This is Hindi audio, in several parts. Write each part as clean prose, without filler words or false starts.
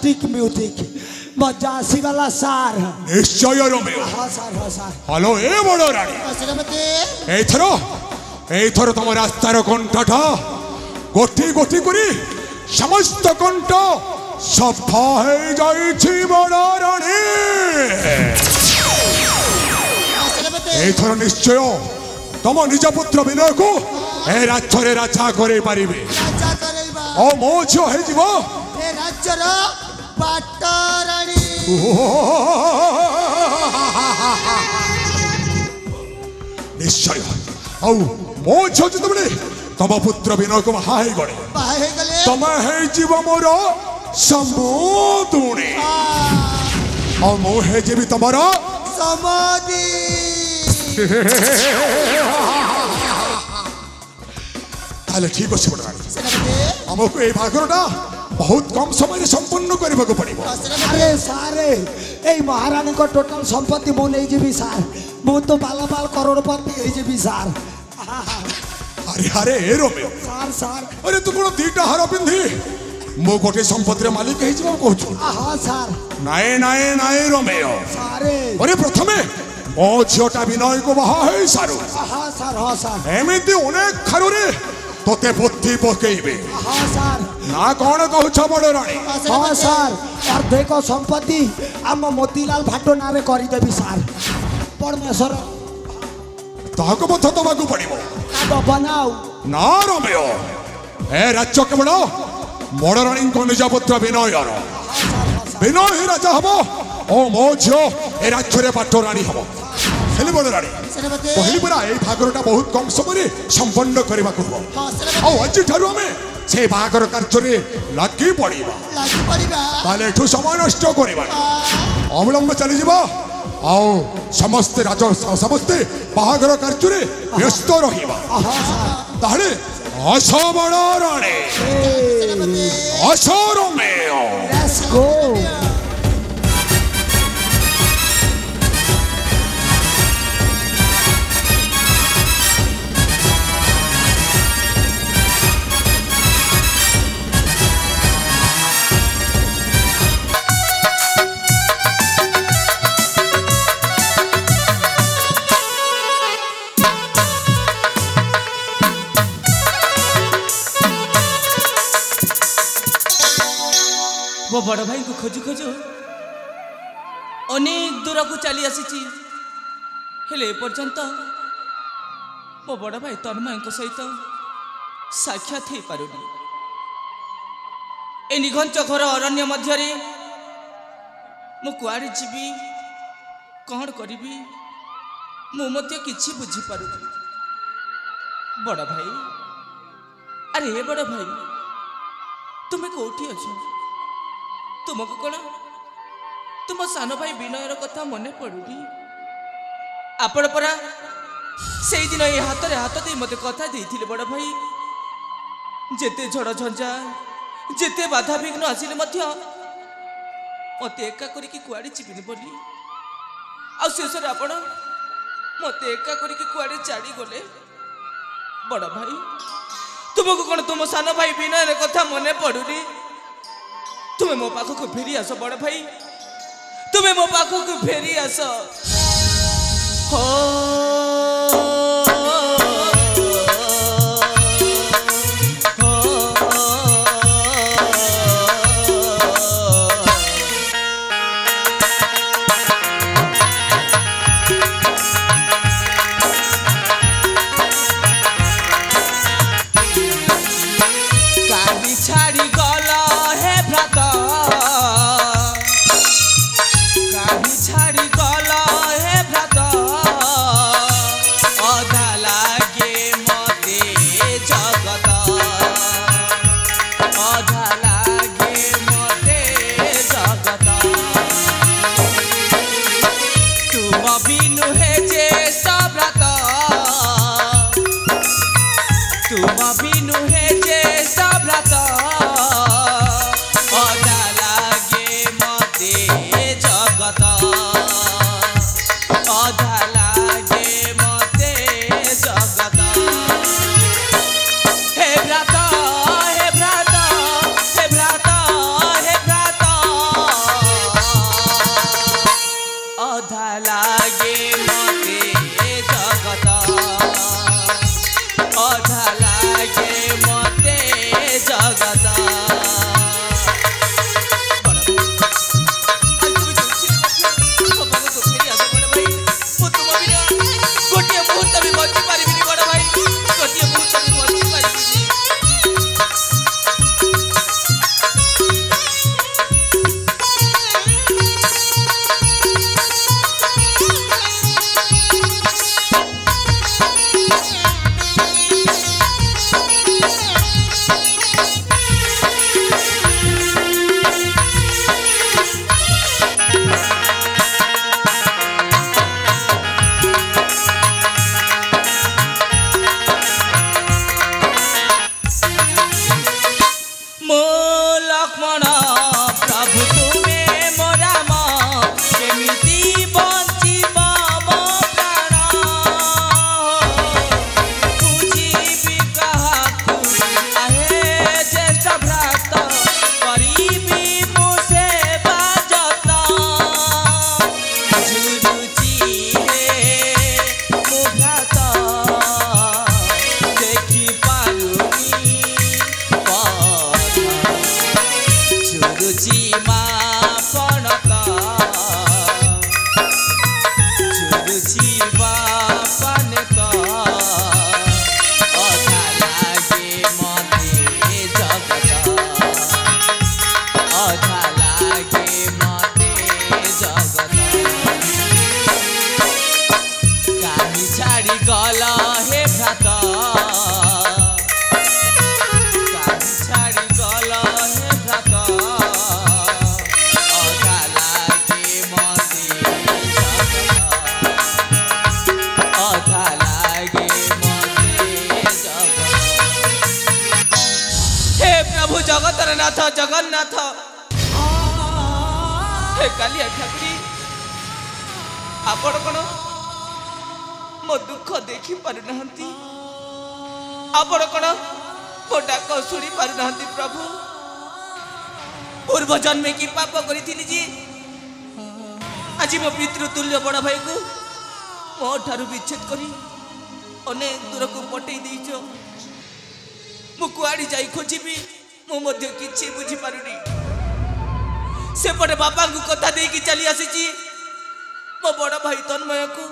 फैंटास्टिक म्यूजिक मजा आसीगला सार निश्चय रोमियो हाँ सार हेलो ए बड़ रानी एथर तुम रास्तार कंठटा गोटी गोटी करी समस्त कंठ सफा हो जाइछि बड़ रानी एथर निश्चय तुम निज पुत्र विनय को ए राज्य राजा करे पारिबे ओ मो झियो हे जीवो ए राज्यर पाटराणी निश्चय औ मो झियो जतबे तम पुत्र विनय को बाहा हे गले तुम हे जीव मोर समोदुणी और मो हे जीवी तमरा समाधि ताले ठीक अछि बड़ रानी हमको ए भागरटा बहुत कम समय संपन्न करबा को पड़िबो अरे सारे ए महारानी को टोटल संपत्ति मो नै जेबी सार मो तो बालाबाल करोड़पति हे जेबी सार अरे अरे ए रोमियो सार अरे तू कोन दीटा हार पिंधी मो गोटे संपत्तिर मालिक हे जीव कहू हां सार नाए रोमियो सारे अरे प्रथमे ओ झियोटा विनय को बाहा हे सारू हां सार एमिति अनेक खारुरे तोते बुद्धि पकेइबे हां सार ना कोन कहू छ बड़ रानी हां सार अर्धेक संपत्ति आम मोतीलाल भाटो नारे करि देबी सार परमेश्वर ताको मथ दबाकू पड़िबो अब बनाओ ना रोमियो ए राज्य के बड़ रानी को निज पुत्र विनय ही राजा हबो ओ मो झियो ए राज्य रे पाटो रानी हबो हेली बड़ रानी पहली बरा ए भागरटा बहुत कम समय संपन्न करबा को आ आज ठारू हमें से भागर कार्य रे लागी पड़िबा ताले एठू समय नष्ट करबा अवलंब चली जीवा आओ समस्त राजा समस्त बाहागर कार्य रे व्यस्त रहिबा ताले आशा बड़ रानी आशा रोमियो लेट्स गो वो बड़ भाई को खोजु खोजु अनेक दूर को चली आसी हेले पर्यंत मो बड़ भाई तन्मय सहित साक्षात हो पारुनी ए निघंच घर अरण्य मध्य मु कुआड़े जीवी कौन करी मु किछि बुझी पारुनी बड़ भाई अरे बड़ भाई तुम्हें कौटी अछ तुमको कौन तुम सान भाई विनयर कथा मन पड़ुनी आपण परा से दिन ये हाथ रे हाथ दे मते कथा देथिले बड़ भाई जेते झड़ झंझा जेते बाधा विघ्न आसिले मध्य मते एका करिकि कुआडे चिबिनी बोली आ शेषरे आपण मते एका करिकि कुआडे चाड़ी गले बड़ भाई तुमको कौन तुम सान भाई विनयर कथा मन पड़ुनी तुम्हें मो पाख को फेरी आस बड़ भाई तुम्हें मो पाख को फेरी आस हो लागे मते जगत अधा लागे मते जगत जगन्नाथ जगन्नाथ हे कालिया ठाकुरी आपण कौन मो दुख देखी पारु नहंती आपण कौन मो डाक शुणी पारु नहंती प्रभु पूर्व जन्मे की पाप करी जी आज मो पितृतुल्य बड़ भाई को मो ठारू विच्छेद करी अनेक दूर को पटई देइछो मु कुआड़ी जाई खोजिबी मु मध्य किछि बुझी पारुनी सेपटे बापा को कथा देकी चली आसी मो बड़ भाई तन्मय को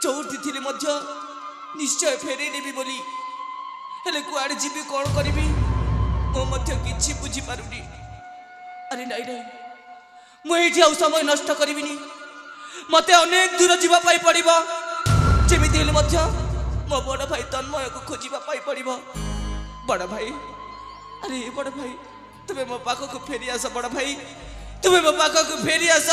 जोठी थिले मध्य निश्चय फेरे नेबी बोली हेले कुआड़े जीवी कौन करी मो मध्य किछि बुझी पारुनी अरे नाई नाई मुझे आउ समय नष्ट करिबिनी मते अनेक दूर जीवा पाई पड़िबो जेमिति हेले मध्य मो बड़ भाई तन्मय को खोजिबा पाई पड़िबो बड़ भाई अरे बड़ भाई तुम्हें मो पाख को फेरी आस बड़ भाई तुम्हें मो पाख को फेरी आस